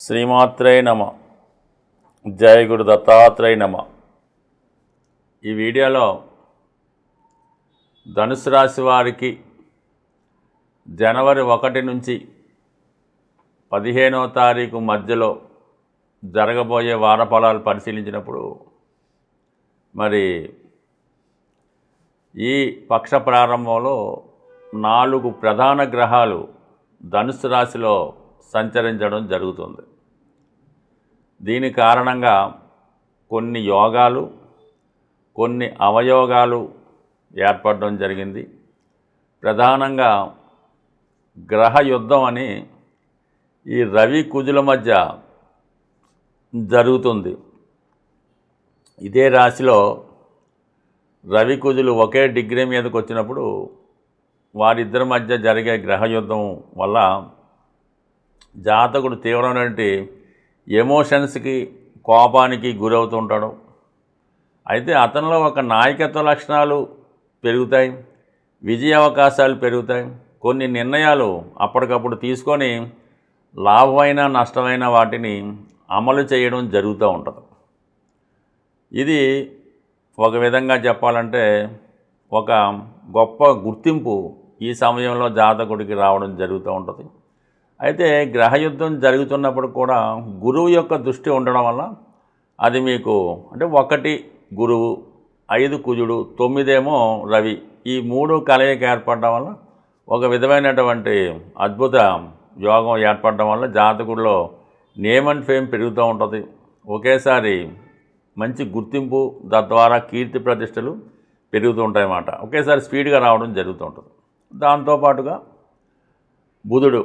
శ్రీమాత్రే నమ. జయ గురు దత్తాత్రేయ నమ. ఈ వీడియోలో ధనుసు రాశి వారికి జనవరి 1 నుంచి 15వ తారీఖు మధ్యలో జరగబోయే వార ఫలాలు పరిశీలించినప్పుడు మరి ఈ పక్ష ప్రారంభంలో 4 ప్రధాన గ్రహాలు ధనుసు రాశిలో సంచరించడం జరుగుతుంది. దీని కారణంగా కొన్ని యోగాలు, కొన్ని అవయోగాలు ఏర్పడడం జరిగింది. ప్రధానంగా గ్రహ యుద్ధం అని ఈ రవి కుజుల మధ్య జరుగుతుంది. ఇదే రాశిలో రవి కుజులు ఒకే డిగ్రీ మీదకి వచ్చినప్పుడు వారిద్దరి మధ్య జరిగే గ్రహ యుద్ధం వల్ల జాతకుడు తీవ్రమైనటువంటి ఎమోషన్స్కి, కోపానికి గురవుతుంటాడు. అయితే అతనిలో ఒక నాయకత్వ లక్షణాలు పెరుగుతాయి, విజయ అవకాశాలు పెరుగుతాయి. కొన్ని నిర్ణయాలు అప్పటికప్పుడు తీసుకొని లాభమైన నష్టమైన వాటిని అమలు చేయడం జరుగుతూ ఉంటుంది. ఇది ఒక విధంగా చెప్పాలంటే ఒక గొప్ప గుర్తింపు ఈ సమయంలో జాతకుడికి రావడం జరుగుతూ ఉంటుంది. అయితే గ్రహయుద్ధం జరుగుతున్నప్పుడు కూడా గురువు యొక్క దృష్టి ఉండడం వల్ల అది మీకు అంటే 1 గురువు, 5 కుజుడు, 9 ఏమో రవి, ఈ 3 కలయిక ఏర్పడడం వల్ల ఒక విధమైనటువంటి అద్భుత యోగం ఏర్పడడం వల్ల జాతకుడిలో నేమ్ అండ్ ఫేమ్ పెరుగుతూ ఉంటుంది. ఒకేసారి మంచి గుర్తింపు, తద్వారా కీర్తి ప్రతిష్టలు పెరుగుతూ ఉంటాయన్నమాట. ఒకేసారి స్పీడ్గా రావడం జరుగుతూ ఉంటుంది. దాంతోపాటుగా బుధుడు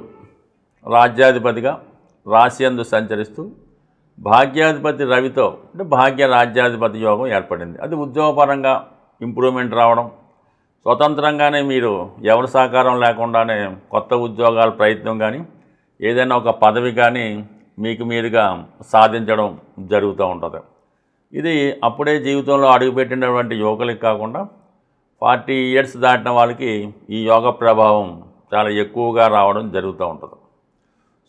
రాజ్యాధిపతిగా రాశియందు సంచరిస్తూ భాగ్యాధిపతి రవితో అంటే భాగ్య రాజ్యాధిపతి యోగం ఏర్పడింది. అది ఉద్యోగపరంగా ఇంప్రూవ్మెంట్ రావడం, స్వతంత్రంగానే మీరు ఎవరి సహకారం లేకుండానే కొత్త ఉద్యోగాల ప్రయత్నం కానీ ఏదైనా ఒక పదవి కానీ మీకు మీరుగా సాధించడం జరుగుతూ ఉంటుంది. ఇది అప్పుడే జీవితంలో అడుగుపెట్టినటువంటి యువకులకి కాకుండా 40 ఇయర్స్ దాటిన వాళ్ళకి ఈ యోగ ప్రభావం చాలా ఎక్కువగా రావడం జరుగుతూ ఉంటుంది.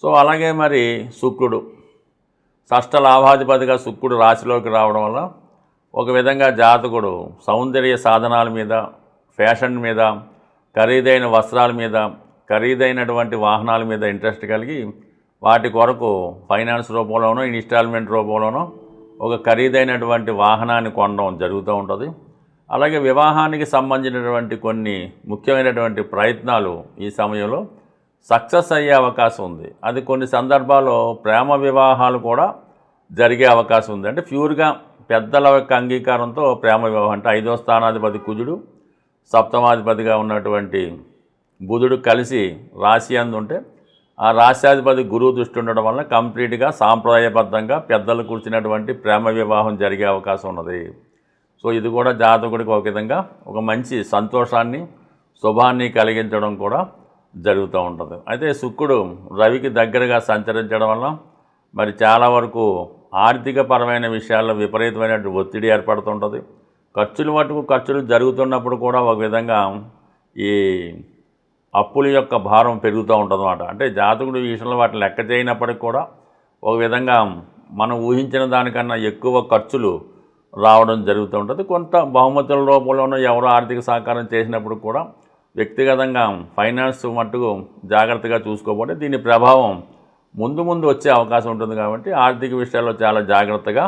సో అలాగే మరి శుక్రుడు షష్ఠ లాభాధిపతిగా శుక్రుడు రాశిలోకి రావడం వల్ల ఒక విధంగా జాతకుడు సౌందర్య సాధనాల మీద, ఫ్యాషన్ మీద, ఖరీదైన వస్త్రాల మీద, ఖరీదైనటువంటి వాహనాల మీద ఇంట్రెస్ట్ కలిగి వాటి కొరకు ఫైనాన్స్ రూపంలోనో, ఇన్స్టాల్మెంట్ రూపంలోనో ఒక ఖరీదైనటువంటి వాహనాన్ని కొనడం జరుగుతూ ఉంటుంది. అలాగే వివాహానికి సంబంధించినటువంటి కొన్ని ముఖ్యమైనటువంటి ప్రయత్నాలు ఈ సమయంలో సక్సెస్ అయ్యే అవకాశం ఉంది. అది కొన్ని సందర్భాల్లో ప్రేమ వివాహాలు కూడా జరిగే అవకాశం ఉంది. అంటే ప్యూర్గా పెద్దల యొక్క అంగీకారంతో ప్రేమ వివాహం. అంటే 5వ స్థానాధిపతి కుజుడు, సప్తమాధిపతిగా ఉన్నటువంటి బుధుడు కలిసి రాశి అందు ఉంటే ఆ రాశ్యాధిపతి గురువు దృష్టి ఉండడం వల్ల కంప్లీట్గా సాంప్రదాయబద్ధంగా పెద్దలు కూర్చున్నటువంటి ప్రేమ వివాహం జరిగే అవకాశం ఉన్నది. సో ఇది కూడా జాతకుడికి ఒక విధంగా ఒక మంచి సంతోషాన్ని, శుభాన్ని కలిగించడం కూడా జరుగుతూ ఉంటుంది. అయితే శుక్రుడు రవికి దగ్గరగా సంచరించడం వల్ల మరి చాలా వరకు ఆర్థిక పరమైన విషయాల్లో విపరీతమైనటువంటి ఒత్తిడి ఏర్పడుతుంటుంది. ఖర్చులు జరుగుతున్నప్పుడు కూడా ఒక విధంగా ఈ అప్పుల యొక్క భారం పెరుగుతూ ఉంటుంది అన్నమాట. అంటే జాతకుడు ఈ విషయంలో వాటిని లెక్క చేయనప్పటికీ కూడా ఒక విధంగా మనం ఊహించిన దానికన్నా ఎక్కువ ఖర్చులు రావడం జరుగుతూ ఉంటుంది. కొంత బహుమతుల రూపంలోనూ ఎవరో ఆర్థిక సహకారం చేసినప్పుడు కూడా వ్యక్తిగతంగా ఫైనాన్స్ మట్టుకు జాగ్రత్తగా చూసుకోకపోతే దీని ప్రభావం ముందు వచ్చే అవకాశం ఉంటుంది. కాబట్టి ఆర్థిక విషయాల్లో చాలా జాగ్రత్తగా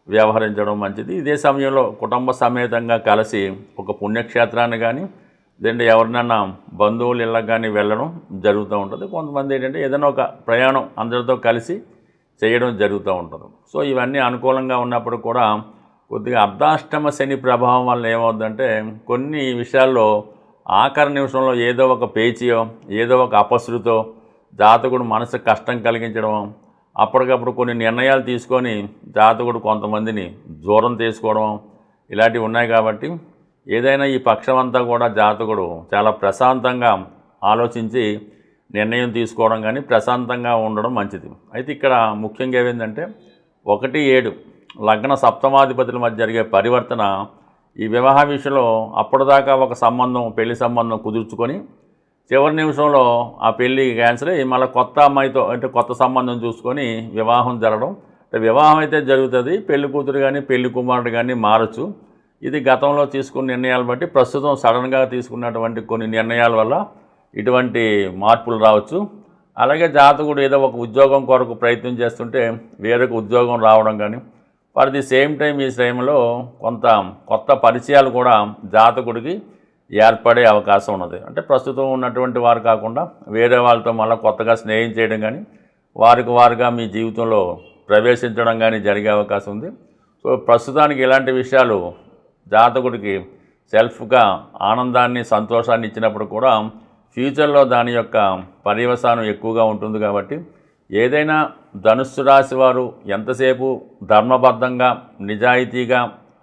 వ్యవహరించడం మంచిది. ఇదే సమయంలో కుటుంబ సమేతంగా కలిసి ఒక పుణ్యక్షేత్రాన్ని కానీ లేదంటే ఎవరినైనా బంధువుల ఇళ్ళకి కానీ వెళ్ళడం జరుగుతూ ఉంటుంది. కొంతమంది ఏంటంటే ఏదైనా ఒక ప్రయాణం అందరితో కలిసి చేయడం జరుగుతూ ఉంటుంది. సో ఇవన్నీ అనుకూలంగా ఉన్నప్పుడు కూడా కొద్దిగా అర్ధాష్టమ శని ప్రభావం వల్ల ఏమవుతుందంటే కొన్ని విషయాల్లో ఆఖరి నిమిషంలో ఏదో ఒక పేచీయో, ఏదో ఒక అపశృతో జాతకుడు మనసు కష్టం కలిగించడం, అప్పటికప్పుడు కొన్ని నిర్ణయాలు తీసుకొని జాతకుడు కొంతమందిని దూరం తీసుకోవడం ఇలాంటివి ఉన్నాయి. కాబట్టి ఏదైనా ఈ పక్షం అంతా కూడా జాతకుడు చాలా ప్రశాంతంగా ఆలోచించి నిర్ణయం తీసుకోవడం కానీ ప్రశాంతంగా ఉండడం మంచిది. అయితే ఇక్కడ ముఖ్యంగా ఏమైందంటే 1-7 లగ్న సప్తమాధిపతుల మధ్య జరిగే పరివర్తన ఈ వివాహ విషయంలో అప్పటిదాకా ఒక సంబంధం, పెళ్లి సంబంధం కుదుర్చుకొని చివరి నిమిషంలో ఆ పెళ్ళి క్యాన్సిల్ అయ్యి మళ్ళీ కొత్త అమ్మాయితో అంటే కొత్త సంబంధం చూసుకొని వివాహం జరగడం. అంటే వివాహం అయితే జరుగుతుంది, పెళ్లి కూతురు కానీ పెళ్లి కుమారుడు కానీ మారచ్చు. ఇది గతంలో తీసుకున్న నిర్ణయాలు బట్టి ప్రస్తుతం సడన్గా తీసుకున్నటువంటి కొన్ని నిర్ణయాల వల్ల ఇటువంటి మార్పులు రావచ్చు. అలాగే జాతకుడు ఏదో ఒక ఉద్యోగం కొరకు ప్రయత్నం చేస్తుంటే వేరొక ఉద్యోగం రావడం కానీ, ఫర్ ది సేమ్ టైం ఈ సమయంలో కొంత కొత్త పరిచయాలు కూడా జాతకుడికి ఏర్పడే అవకాశం ఉన్నది. అంటే ప్రస్తుతం ఉన్నటువంటి వారు కాకుండా వేరే వాళ్ళతో మళ్ళీ కొత్తగా స్నేహం చేయడం కానీ, వారికి వారుగా మీ జీవితంలో ప్రవేశించడం కానీ జరిగే అవకాశం ఉంది. సో ప్రస్తుతానికి ఇలాంటి విషయాలు జాతకుడికి సెల్ఫ్గా ఆనందాన్ని సంతోషాన్ని ఇచ్చినప్పుడు కూడా ఫ్యూచర్లో దాని యొక్క పర్యవసానం ఎక్కువగా ఉంటుంది. కాబట్టి ఏదైనా ధనుస్సు రాశి వారు ఎంతసేపు ధర్మబద్ధంగా నిజాయితీగా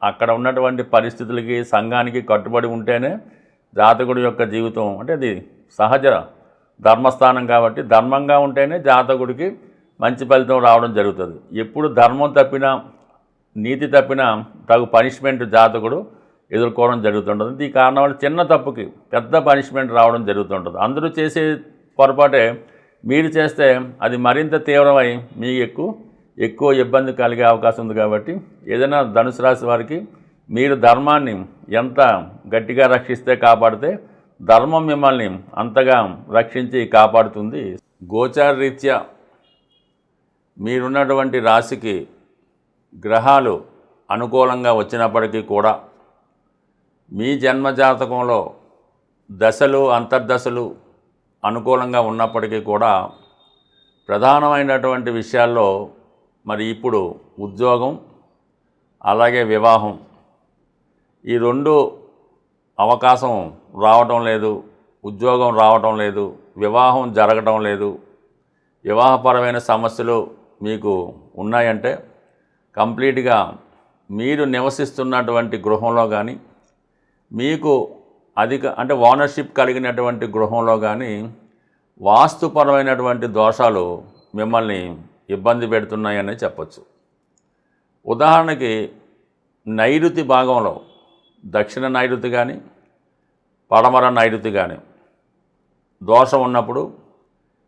అక్కడ ఉన్నటువంటి పరిస్థితులకి సంఘానికి కట్టుబడి ఉంటేనే జాతకుడి యొక్క జీవితం, అంటే అది సహజ ధర్మస్థానం కాబట్టి ధర్మంగా ఉంటేనే జాతకుడికి మంచి ఫలితం రావడం జరుగుతుంది. ఎప్పుడు ధర్మం తప్పినా నీతి తప్పినా తగు పనిష్మెంట్ జాతకుడు ఎదుర్కోవడం జరుగుతుంటుంది. ఈ కారణం వల్ల చిన్న తప్పుకి పెద్ద పనిష్మెంట్ రావడం జరుగుతుంటుంది. అందరూ చేసే పొరపాటే మీరు చేస్తే అది మరింత తీవ్రమై మీకు ఎక్కువ ఇబ్బంది కలిగే అవకాశం ఉంది. కాబట్టి ఏదైనా ధనుసు రాశి వారికి మీరు ధర్మాన్ని ఎంత గట్టిగా రక్షిస్తే కాపాడితే ధర్మం మిమ్మల్ని అంతగా రక్షించి కాపాడుతుంది. గోచార రీత్యా మీరున్నటువంటి రాశికి గ్రహాలు అనుకూలంగా వచ్చినప్పటికీ కూడా మీ జన్మజాతకంలో దశలు అంతర్దశలు అనుకూలంగా ఉన్నప్పటికీ కూడా ప్రధానమైనటువంటి విషయాల్లో మరి ఇప్పుడు ఉద్యోగం అలాగే వివాహం ఈ రెండు అవకాశం రావటం లేదు, ఉద్యోగం రావటం లేదు, వివాహం జరగటం లేదు, వివాహపరమైన సమస్యలు మీకు ఉన్నాయంటే కంప్లీట్గా మీరు నివసిస్తున్నటువంటి గృహంలో కానీ మీకు అంటే ఓనర్షిప్ కలిగినటువంటి గృహంలో కానీ వాస్తుపరమైనటువంటి దోషాలు మిమ్మల్ని ఇబ్బంది పెడుతున్నాయని చెప్పచ్చు. ఉదాహరణకి నైరుతి భాగంలో దక్షిణ నైరుతి కానీ పడమర నైరుతి కానీ దోషం ఉన్నప్పుడు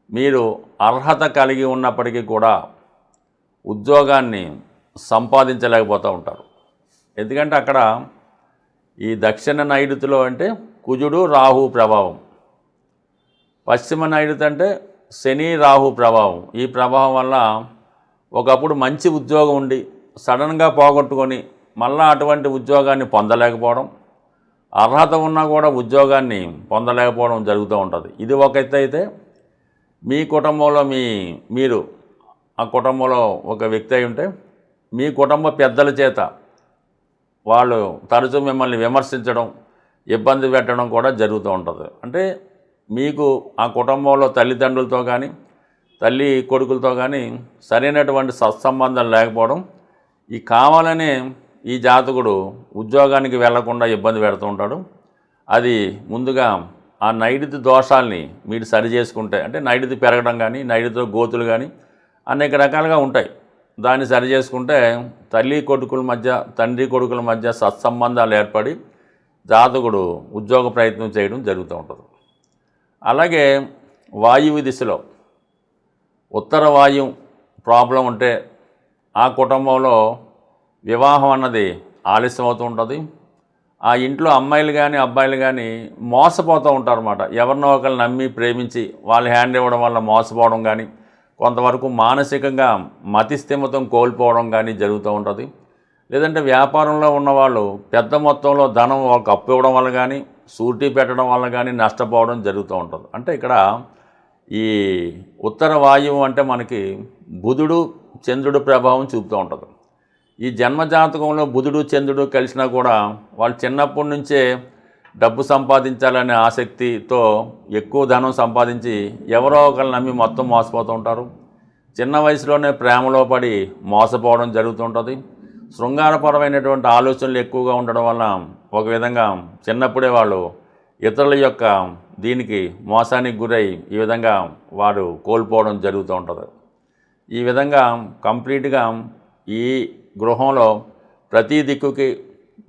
మీరు అర్హత కలిగి ఉన్నప్పటికీ కూడా ఉద్యోగాన్ని సంపాదించలేకపోతూ ఉంటారు. ఎందుకంటే అక్కడ ఈ దక్షిణ నైరుతిలో అంటే కుజుడు రాహు ప్రభావం, పశ్చిమ నైరుతి అంటే శని రాహు ప్రభావం. ఈ ప్రభావం వల్ల ఒకప్పుడు మంచి ఉద్యోగం ఉండి సడన్గా పోగొట్టుకొని మళ్ళీ అటువంటి ఉద్యోగాన్ని పొందలేకపోవడం, అర్హత ఉన్నా కూడా ఉద్యోగాన్ని పొందలేకపోవడం జరుగుతూ ఉంటుంది. ఇది ఒక ఎత్తు అయితే మీ కుటుంబంలో మీరు ఆ కుటుంబంలో ఒక వ్యక్తి అయి ఉంటే మీ కుటుంబ పెద్దల చేత వాళ్ళు తరచూ మిమ్మల్ని విమర్శించడం, ఇబ్బంది పెట్టడం కూడా జరుగుతూ ఉంటుంది. అంటే మీకు ఆ కుటుంబంలో తల్లిదండ్రులతో కానీ తల్లి కొడుకులతో కానీ సరైనటువంటి సత్సంబంధం లేకపోవడం, ఈ కావాలనే ఈ జాతకుడు ఉద్యోగానికి వెళ్లకుండా ఇబ్బంది పెడుతూ ఉంటాడు. అది ముందుగా ఆ నైరుతి దోషాల్ని మీరు సరి చేసుకుంటే, అంటే నైరుతి పెరగడం కానీ నైరుతిలో గోతులు కానీ అనేక రకాలుగా ఉంటాయి. దాన్ని సరి చేసుకుంటే తండ్రి కొడుకుల మధ్య సత్సంబంధాలు ఏర్పడి జాతకుడు ఉద్యోగ ప్రయత్నం చేయడం జరుగుతూ ఉంటుంది. అలాగే వాయువు దిశలో ఉత్తర వాయువు ప్రాబ్లం ఉంటే ఆ కుటుంబంలో వివాహం అన్నది ఆలస్యం అవుతూ ఉంటుంది. ఆ ఇంట్లో అమ్మాయిలు కానీ అబ్బాయిలు కానీ మోసపోతూ ఉంటారు అన్నమాట. ఎవరినో ఒకరు నమ్మి ప్రేమించి వాళ్ళు హ్యాండ్ ఇవ్వడం వల్ల మోసపోవడం కానీ, కొంతవరకు మానసికంగా మతిస్థిమితం కోల్పోవడం కానీ జరుగుతూ ఉంటుంది. లేదంటే వ్యాపారంలో ఉన్నవాళ్ళు పెద్ద మొత్తంలో ధనం ఒక అప్పు ఇవ్వడం వల్ల కానీ షూరిటీ పెట్టడం వల్ల కానీ నష్టపోవడం జరుగుతూ ఉంటుంది. అంటే ఇక్కడ ఈ ఉత్తర వాయువు అంటే మనకి బుధుడు చంద్రుడు ప్రభావం చూపుతూ ఉంటుంది. ఈ జన్మజాతకంలో బుధుడు చంద్రుడు కలిసినా కూడా వాళ్ళు చిన్నప్పటి నుంచే డబ్బు సంపాదించాలనే ఆసక్తితో ఎక్కువ ధనం సంపాదించి ఎవరో ఒకరు నమ్మి మొత్తం మోసపోతూ ఉంటారు. చిన్న వయసులోనే ప్రేమలో పడి మోసపోవడం జరుగుతుంటుంది. శృంగారపరమైనటువంటి ఆలోచనలు ఎక్కువగా ఉండడం వల్ల ఒక విధంగా చిన్నప్పుడే వాళ్ళు ఇతరుల యొక్క దీనికి మోసానికి గురై ఈ విధంగా వారు కోల్పోవడం జరుగుతూ ఉంటుంది. ఈ విధంగా కంప్లీట్గా ఈ గృహంలో ప్రతి దిక్కుకి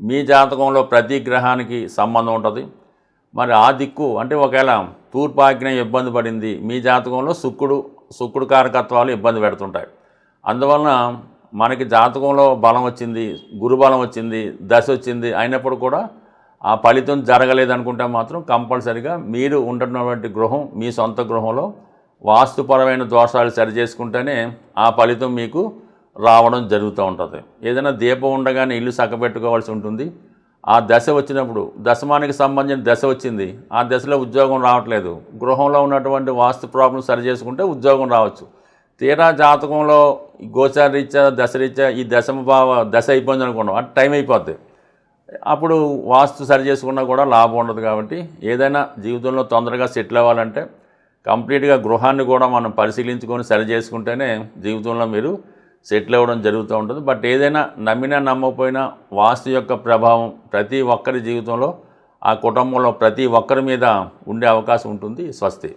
మీ జాతకంలో ప్రతి గ్రహానికి సంబంధం ఉంటుంది. మరి ఆ దిక్కు అంటే ఒకవేళ తూర్పు ఆగ్నేయం ఇబ్బంది పడింది, మీ జాతకంలో శుక్రుడు కారకత్వాలు ఇబ్బంది పెడుతుంటాయి. అందువలన మనకి జాతకంలో బలం వచ్చింది, గురుబలం వచ్చింది, దశ వచ్చింది అయినప్పుడు కూడా ఆ ఫలితం జరగలేదనుకుంటే మాత్రం కంపల్సరిగా మీరు ఉంటున్నటువంటి గృహం మీ సొంత గృహంలో వాస్తుపరమైన దోషాలు సరిచేసుకుంటేనే ఆ ఫలితం మీకు రావడం జరుగుతూ ఉంటుంది. ఏదైనా దీపం ఉండగానే ఇల్లు చక్కబెట్టుకోవాల్సి ఉంటుంది. ఆ దశ వచ్చినప్పుడు దశమానికి సంబంధించిన దశ వచ్చింది, ఆ దశలో ఉద్యోగం రావట్లేదు, గృహంలో ఉన్నటువంటి వాస్తు ప్రాబ్లం సరి చేసుకుంటే ఉద్యోగం రావచ్చు. తీరా జాతకంలో గోచార రీత్యా దశరీత్యా ఈ దశ అయిపోయింది అనుకున్నాం, అంటే టైం అయిపోద్ది. అప్పుడు వాస్తు సరి చేసుకున్నా కూడా లాభం ఉండదు. కాబట్టి ఏదైనా జీవితంలో తొందరగా సెటిల్ అవ్వాలంటే కంప్లీట్గా గృహాన్ని కూడా మనం పరిశీలించుకొని సరి చేసుకుంటేనే జీవితంలో మీరు సెటిల్ అవ్వడం జరుగుతూ ఉంటుంది. బట్ ఏదైనా నమ్మినా నమ్మకపోయినా వాస్తు యొక్క ప్రభావం ప్రతి ఒక్కరి జీవితంలో, ఆ కుటుంబంలో ప్రతి ఒక్కరి మీద ఉండే అవకాశం ఉంటుంది. స్వస్తి.